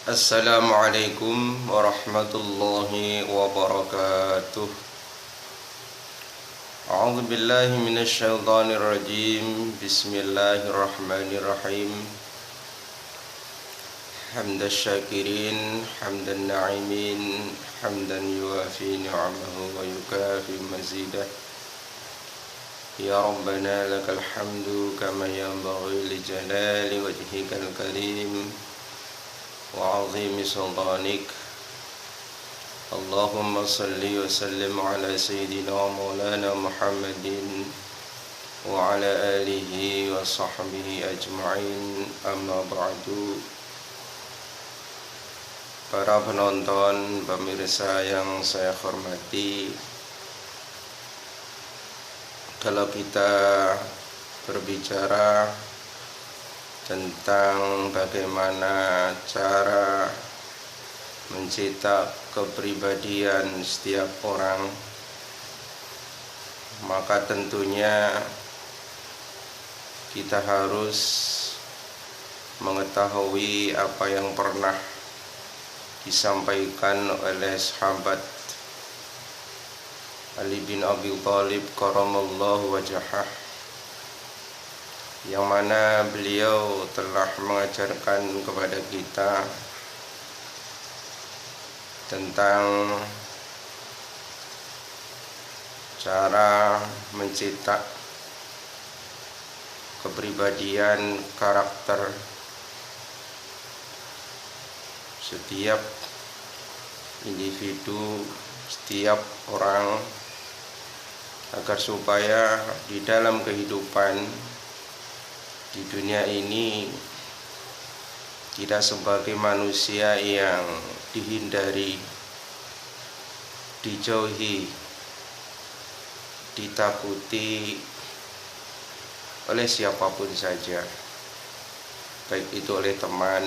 Assalamualaikum warahmatullahi wabarakatuh. A'udzu billahi minasyaitonir rajim. Bismillahirrahmanirrahim. Hamdan syakirin, hamdan na'imin, hamdan yuwafi ni'amahu wa yukafi mazidah. Ya Rabbana lakal hamdu kama yanbaghi li jalali wajhikal karim wa 'azimi sultanik. Allahumma salli wa sallim ala sayyidina wa maulana Muhammadin wa ala alihi wa sahbihi ajma'in, amma ba'du. Para penonton, pemirsa yang saya hormati, kalau kita berbicara tentang bagaimana cara mencetak kepribadian setiap orang, maka tentunya kita harus mengetahui apa yang pernah disampaikan oleh sahabat Ali bin Abi Thalib karamallahu wajhah, yang mana beliau telah mengajarkan kepada kita tentang cara mencetak kepribadian karakter setiap individu, setiap orang, agar supaya di dalam kehidupan di dunia ini tidak sebagai manusia yang dihindari, dijauhi, ditakuti oleh siapapun saja, baik itu oleh teman,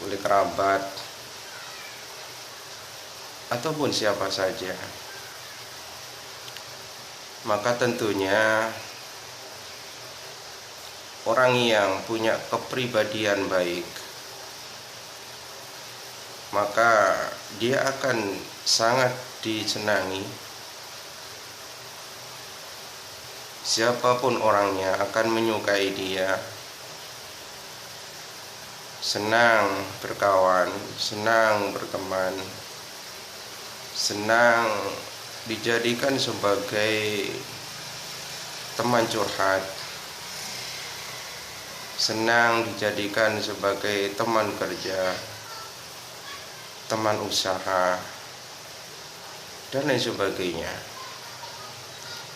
oleh kerabat, ataupun siapa saja. Maka tentunya orang yang punya kepribadian baik, maka dia akan sangat disenangi. Siapapun orangnya akan menyukai dia, senang berkawan, senang berteman, senang dijadikan sebagai teman curhat, senang dijadikan sebagai teman kerja, teman usaha, dan lain sebagainya.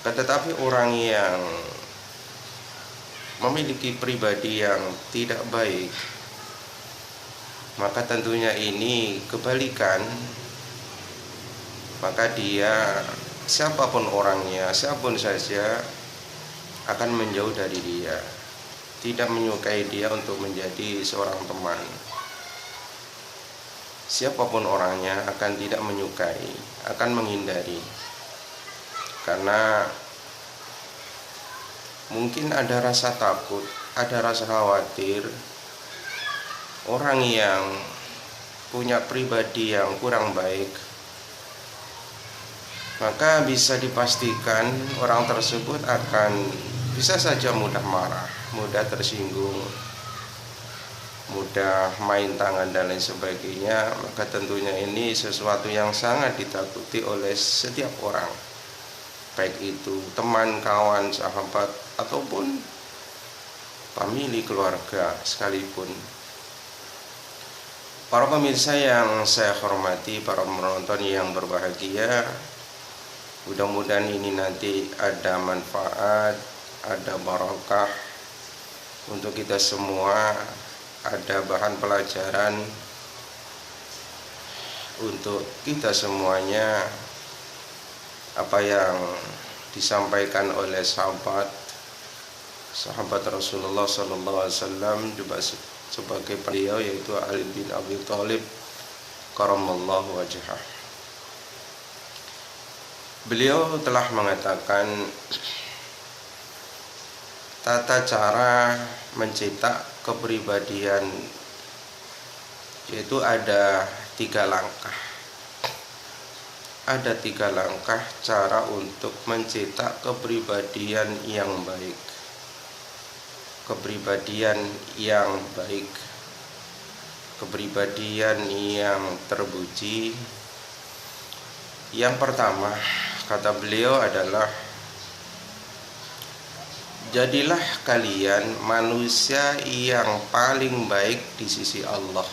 Tetapi orang yang memiliki pribadi yang tidak baik, maka tentunya ini kebalikan. Maka dia, siapapun orangnya, siapapun saja, akan menjauh dari dia, tidak menyukai dia untuk menjadi seorang teman. Siapapun orangnya akan tidak menyukai, akan menghindari, karena mungkin ada rasa takut, ada rasa khawatir. Orang yang punya pribadi yang kurang baik, maka bisa dipastikan orang tersebut akan bisa saja mudah marah, mudah tersinggung, mudah main tangan dan lain sebagainya. Maka tentunya ini sesuatu yang sangat ditakuti oleh setiap orang, baik itu teman, kawan, sahabat, ataupun famili, keluarga sekalipun. Para pemirsa yang saya hormati, para penonton yang berbahagia, mudah-mudahan ini nanti ada manfaat, ada barokah untuk kita semua, ada bahan pelajaran untuk kita semuanya. Apa yang disampaikan oleh sahabat Rasulullah SAW juga sebagai beliau, yaitu Ali bin Abi Thalib karamallahu wajhah. Beliau telah mengatakan tata cara mencetak kepribadian yaitu ada 3 langkah. Ada 3 langkah cara untuk mencetak kepribadian yang baik. Kepribadian yang baik, kepribadian yang terpuji. Yang pertama, kata beliau adalah, jadilah kalian manusia yang paling baik di sisi Allah.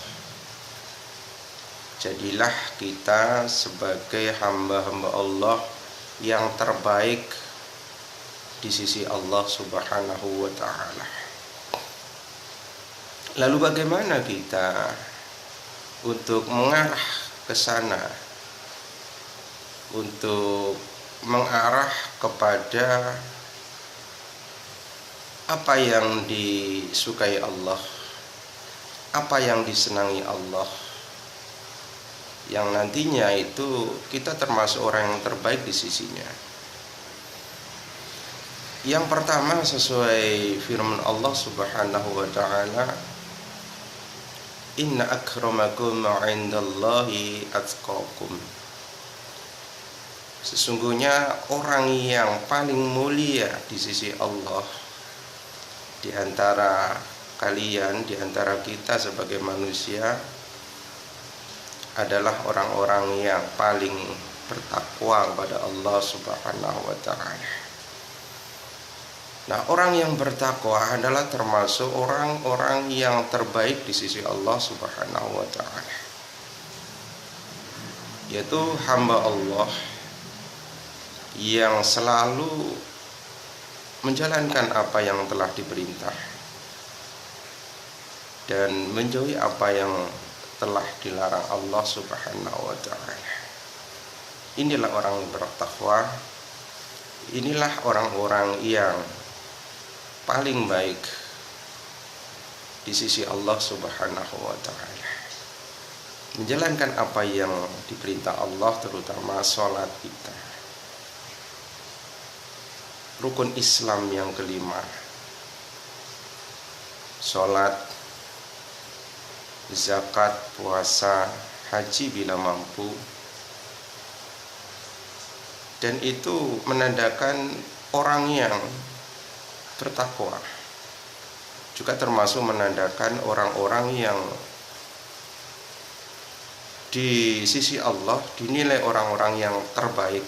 Jadilah kita sebagai hamba-hamba Allah yang terbaik di sisi Allah Subhanahu wa ta'ala. Lalu bagaimana kita untuk mengarah ke sana, untuk mengarah kepada apa yang disukai Allah, apa yang disenangi Allah, yang nantinya itu kita termasuk orang yang terbaik di sisinya. Yang pertama, sesuai firman Allah Subhanahu wa ta'ala, inna akramakum 'indallahi atqakum. Sesungguhnya orang yang paling mulia di sisi Allah di antara kalian, di antara kita sebagai manusia, adalah orang-orang yang paling bertakwa kepada Allah Subhanahu wa ta'ala. Nah, orang yang bertakwa adalah termasuk orang-orang yang terbaik di sisi Allah Subhanahu wa ta'ala, yaitu hamba Allah yang selalu menjalankan apa yang telah diperintah dan menjauhi apa yang telah dilarang Allah Subhanahu wa ta'ala. Inilah orang yang bertakwa. Inilah orang-orang yang paling baik di sisi Allah Subhanahu wa ta'ala, menjalankan apa yang diperintah Allah, terutama sholat kita. Rukun Islam yang kelima, sholat, zakat, puasa, haji bila mampu. Dan itu menandakan orang yang bertakwa, juga termasuk menandakan orang-orang yang di sisi Allah dinilai orang-orang yang terbaik.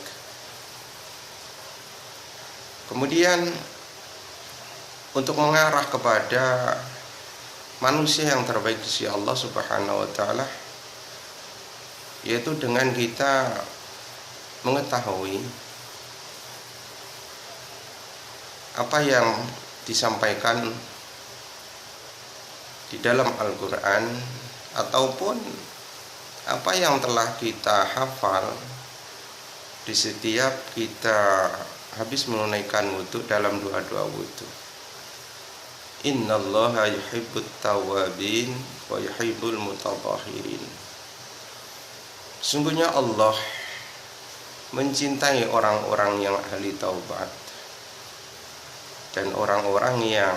Kemudian untuk mengarah kepada manusia yang terbaik di sisi Allah Subhanahu wa ta'ala, yaitu dengan kita mengetahui apa yang disampaikan di dalam Al-Quran, ataupun apa yang telah kita hafal di setiap kita habis menunaikan wudu dalam doa-doa wudu. Innallaha yuhibbut tawwabin wa yuhibbul mutatahhirin. Sungguhnya Allah mencintai orang-orang yang ahli taubat dan orang-orang yang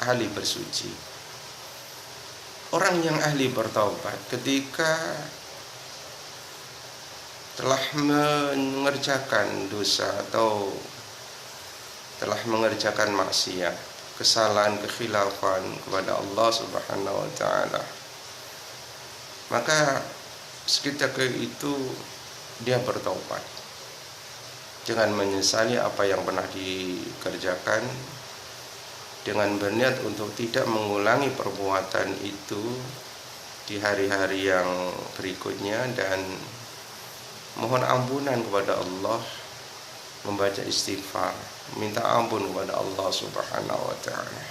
ahli bersuci. Orang yang ahli bertaubat ketika telah mengerjakan dosa atau telah mengerjakan maksiat, kesalahan, kekhilafan kepada Allah Subhanahu wa ta'ala, maka seketika itu dia bertaubat dengan menyesali apa yang pernah dikerjakan, dengan berniat untuk tidak mengulangi perbuatan itu di hari-hari yang berikutnya, dan mohon ampunan kepada Allah, membaca istighfar, minta ampun kepada Allah Subhanahu wa ta'ala.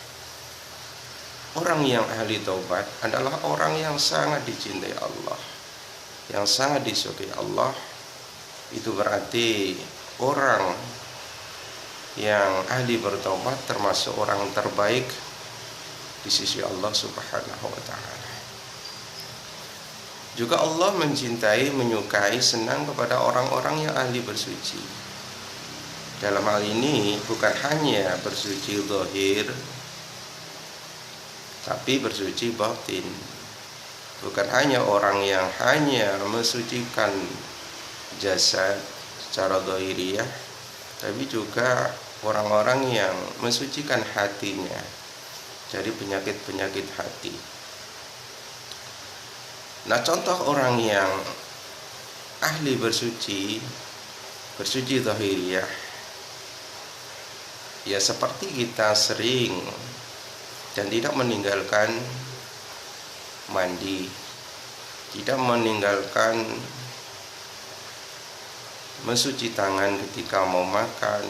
Orang yang ahli taubat adalah orang yang sangat dicintai Allah, yang sangat disukai Allah. Itu berarti orang yang ahli bertaubat termasuk orang terbaik di sisi Allah Subhanahu wa ta'ala. Juga Allah mencintai, menyukai, senang kepada orang-orang yang ahli bersuci. Dalam hal ini bukan hanya bersuci zahir, tapi bersuci batin. bukan hanya orang yang hanya mensucikan jasad secara dhahiriyah, tapi juga orang-orang yang mensucikan hatinya dari penyakit-penyakit hati. Nah, contoh orang yang ahli bersuci dhahiriyah, ya seperti kita sering dan tidak meninggalkan mandi, tidak meninggalkan mencuci tangan ketika mau makan,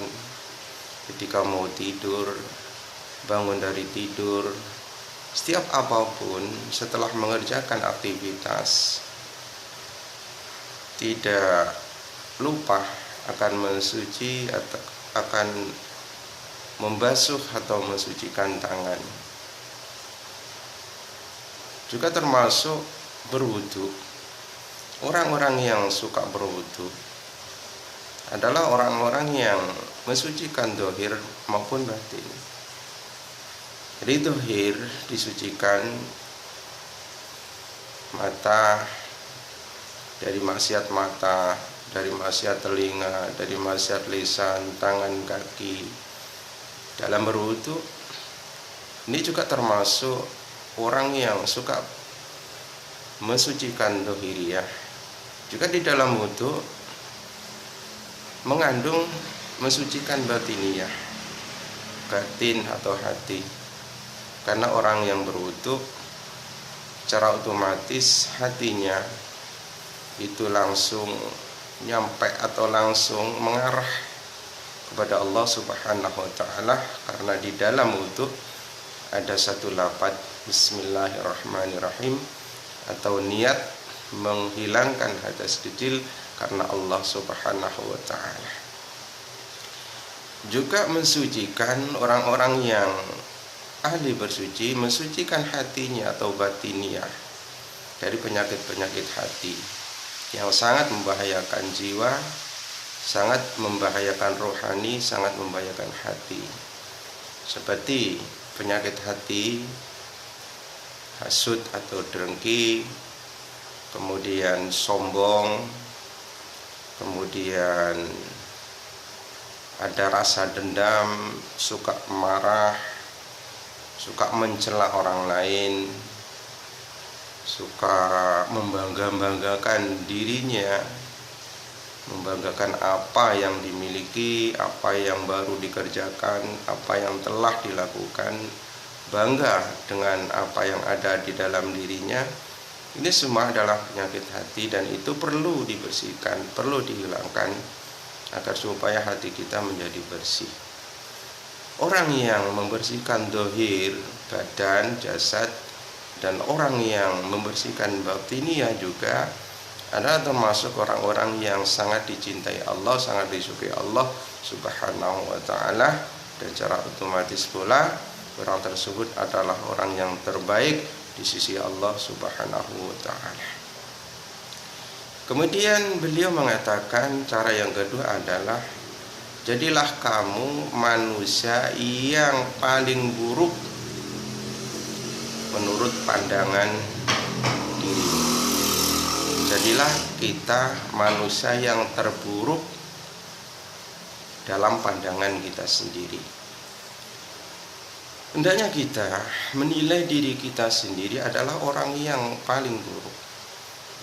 ketika mau tidur, bangun dari tidur, setiap apapun setelah mengerjakan aktivitas, tidak lupa akan mensuci atau akan membasuh atau mensucikan tangan. Juga termasuk berwudu. Orang-orang yang suka berwudu adalah orang-orang yang mensucikan zahir maupun batin. Jadi zahir disucikan, mata dari maksiat mata, dari maksiat telinga, dari maksiat lisan, tangan, kaki. Dalam berwudu ini juga termasuk orang yang suka mensucikan dhahiriyah. Juga di dalam wudu mengandung mensucikan batiniyah, batin atau hati. Karena orang yang berwudu secara otomatis hatinya itu langsung nyampe atau langsung mengarah kepada Allah Subhanahu wa taala, karena di dalam wudu ada satu lafaz bismillahirrahmanirrahim atau niat menghilangkan hadas kecil karena Allah Subhanahu wa taala. Juga mensucikan orang-orang yang ahli bersuci, mensucikan hatinya atau batinnya dari penyakit-penyakit hati yang sangat membahayakan jiwa, sangat membahayakan rohani, sangat membahayakan hati. Seperti penyakit hati, hasud atau dengki, kemudian sombong, kemudian ada rasa dendam, suka marah, suka mencela orang lain, suka membangga-banggakan dirinya, membanggakan apa yang dimiliki, apa yang baru dikerjakan, apa yang telah dilakukan, bangga dengan apa yang ada di dalam dirinya. Ini semua adalah penyakit hati dan itu perlu dibersihkan, perlu dihilangkan agar supaya hati kita menjadi bersih. Orang yang membersihkan dhahir, badan, jasad, dan orang yang membersihkan batiniyah juga adalah termasuk orang-orang yang sangat dicintai Allah, sangat disukai Allah Subhanahu wa taala, dan secara otomatis pula orang tersebut adalah orang yang terbaik di sisi Allah Subhanahu wa taala. Kemudian beliau mengatakan cara yang kedua adalah jadilah kamu manusia yang paling buruk menurut pandangan dirimu. Jadilah kita manusia yang terburuk dalam pandangan kita sendiri. Hendaknya kita menilai diri kita sendiri adalah orang yang paling buruk,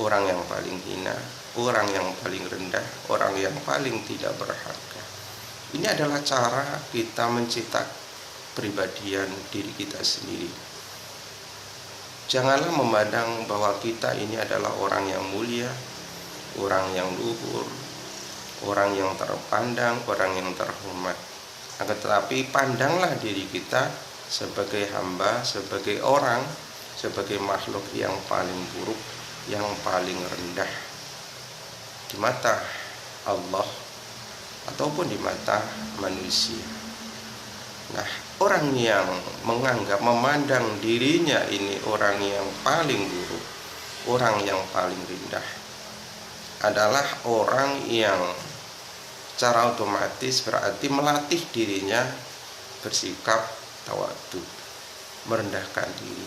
orang yang paling hina, orang yang paling rendah, orang yang paling tidak berharga. Ini adalah cara kita mencetak kepribadian diri kita sendiri. Janganlah memandang bahwa kita ini adalah orang yang mulia, orang yang luhur, orang yang terpandang, orang yang terhormat. Akan tetapi pandanglah diri kita sebagai hamba, sebagai orang, sebagai makhluk yang paling buruk, yang paling rendah di mata Allah ataupun di mata manusia. Nah, orang yang menganggap, memandang dirinya ini orang yang paling buruk, orang yang paling rendah, adalah orang yang secara otomatis berarti melatih dirinya bersikap tawadhu, merendahkan diri.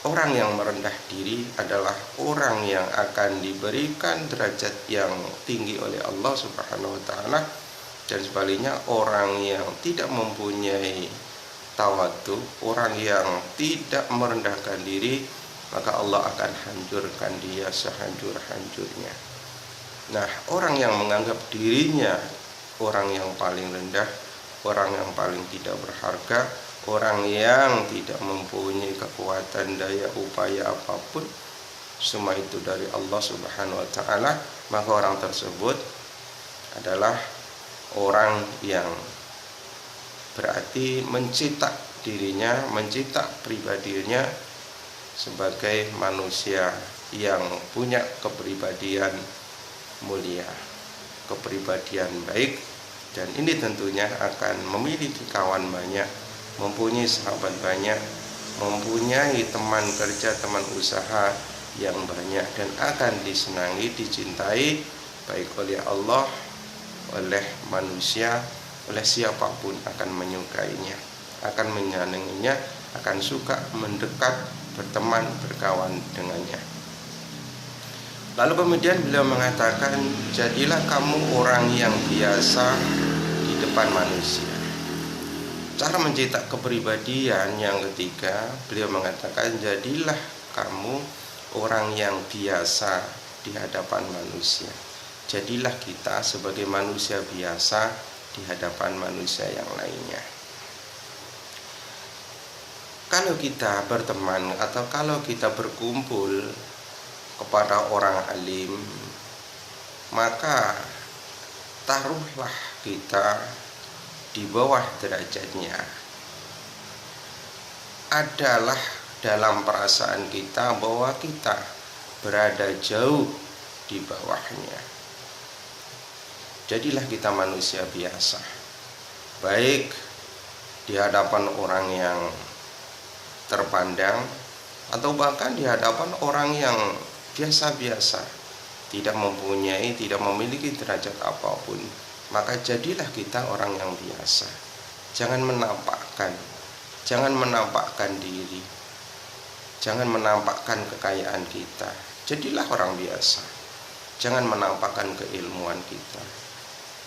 orang yang merendah diri adalah orang yang akan diberikan derajat yang tinggi oleh Allah Subhanahu wa taala, dan sebaliknya orang yang tidak mempunyai tawadhu, orang yang tidak merendahkan diri, maka Allah akan hancurkan dia sehancur-hancurnya. Nah, orang yang menganggap dirinya orang yang paling rendah, orang yang paling tidak berharga, orang yang tidak mempunyai kekuatan daya upaya apapun, semua itu dari Allah Subhanahu wa taala, maka orang tersebut adalah orang yang berarti mencetak dirinya, mencetak pribadinya sebagai manusia yang punya kepribadian mulia, kepribadian baik, dan ini tentunya akan memiliki kawan banyak, mempunyai sahabat banyak, mempunyai teman kerja, teman usaha yang banyak, dan akan disenangi, dicintai baik oleh Allah, oleh manusia, oleh siapapun akan menyukainya, akan menyenanginya, akan suka mendekat, berteman, berkawan dengannya. Lalu kemudian beliau mengatakan, jadilah kamu orang yang biasa di depan manusia. Cara mencetak kepribadian yang ketiga, beliau mengatakan, jadilah kamu orang yang biasa di hadapan manusia. Jadilah kita sebagai manusia biasa di hadapan manusia yang lainnya. Kalau kita berteman atau kalau kita berkumpul kepada orang alim, maka taruhlah kita di bawah derajatnya. Adalah dalam perasaan kita bahwa kita berada jauh di bawahnya. Jadilah kita manusia biasa, baik di hadapan orang yang terpandang atau bahkan di hadapan orang yang biasa-biasa, tidak mempunyai, tidak memiliki derajat apapun, maka jadilah kita orang yang biasa. Jangan menampakkan diri, jangan menampakkan kekayaan kita. Jadilah orang biasa. Jangan menampakkan keilmuan kita,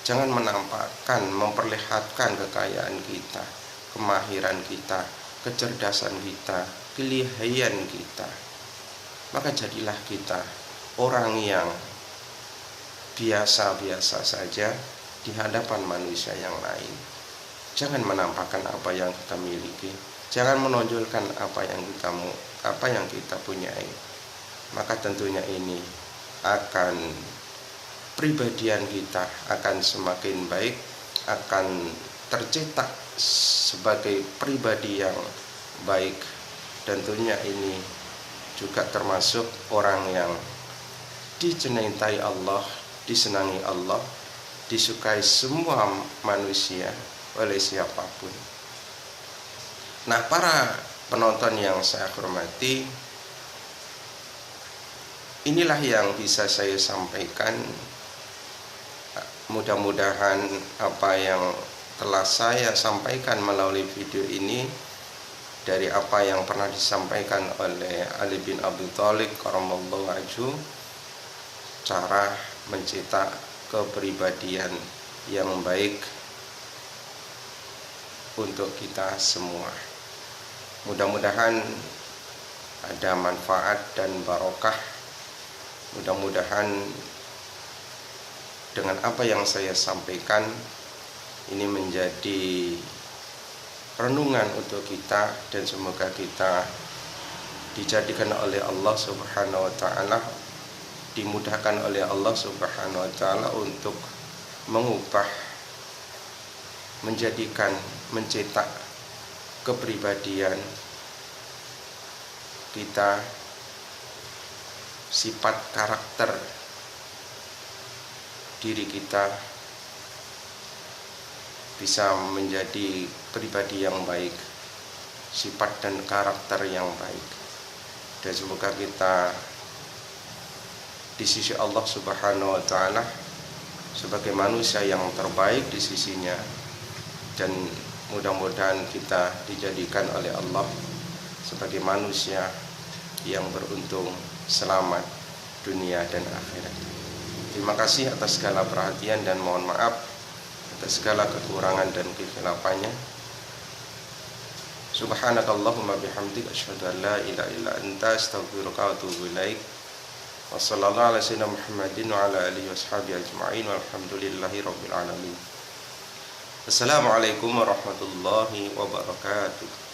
jangan menampakkan, memperlihatkan kekayaan kita, kemahiran kita, kecerdasan kita, kelihayan kita. Maka jadilah kita orang yang biasa-biasa saja di hadapan manusia yang lain. Jangan menampakkan apa yang kita miliki, jangan menonjolkan apa yang kita punyai. Maka tentunya ini akan, pribadian kita akan semakin baik, akan tercetak sebagai pribadi yang baik, dan tentunya ini juga termasuk orang yang dicintai Allah, disenangi Allah, disukai semua manusia oleh siapapun. Nah, para penonton yang saya hormati, inilah yang bisa saya sampaikan. Mudah-mudahan apa yang telah saya sampaikan melalui video ini dari apa yang pernah disampaikan oleh Ali bin Abi Thalib karramallahu wajhu, cara mencetak kepribadian yang baik untuk kita semua. Mudah-mudahan ada manfaat dan barokah. Mudah-mudahan dengan apa yang saya sampaikan ini menjadi renungan untuk kita, dan semoga kita dijadikan oleh Allah Subhanahu wa taala, dimudahkan oleh Allah Subhanahu wa taala untuk mengubah, menjadikan, mencetak kepribadian kita, sifat karakter diri kita bisa menjadi pribadi yang baik, sifat dan karakter yang baik, dan semoga kita di sisi Allah Subhanahu wa taala sebagai manusia yang terbaik di sisinya, dan mudah-mudahan kita dijadikan oleh Allah sebagai manusia yang beruntung, selamat dunia dan akhirat. Terima kasih atas segala perhatian dan mohon maaf atas segala kekurangan dan kekhilaafannya. Subhanakallahumma bihamdik asyhadu an la ilaha illa anta astaghfiruka wa atubu ilaik. Wassallallahu ala sayyidina Muhammadin wa ala alihi washabihi ajma'in walhamdulillahi rabbil alamin. Assalamualaikum warahmatullahi wabarakatuh.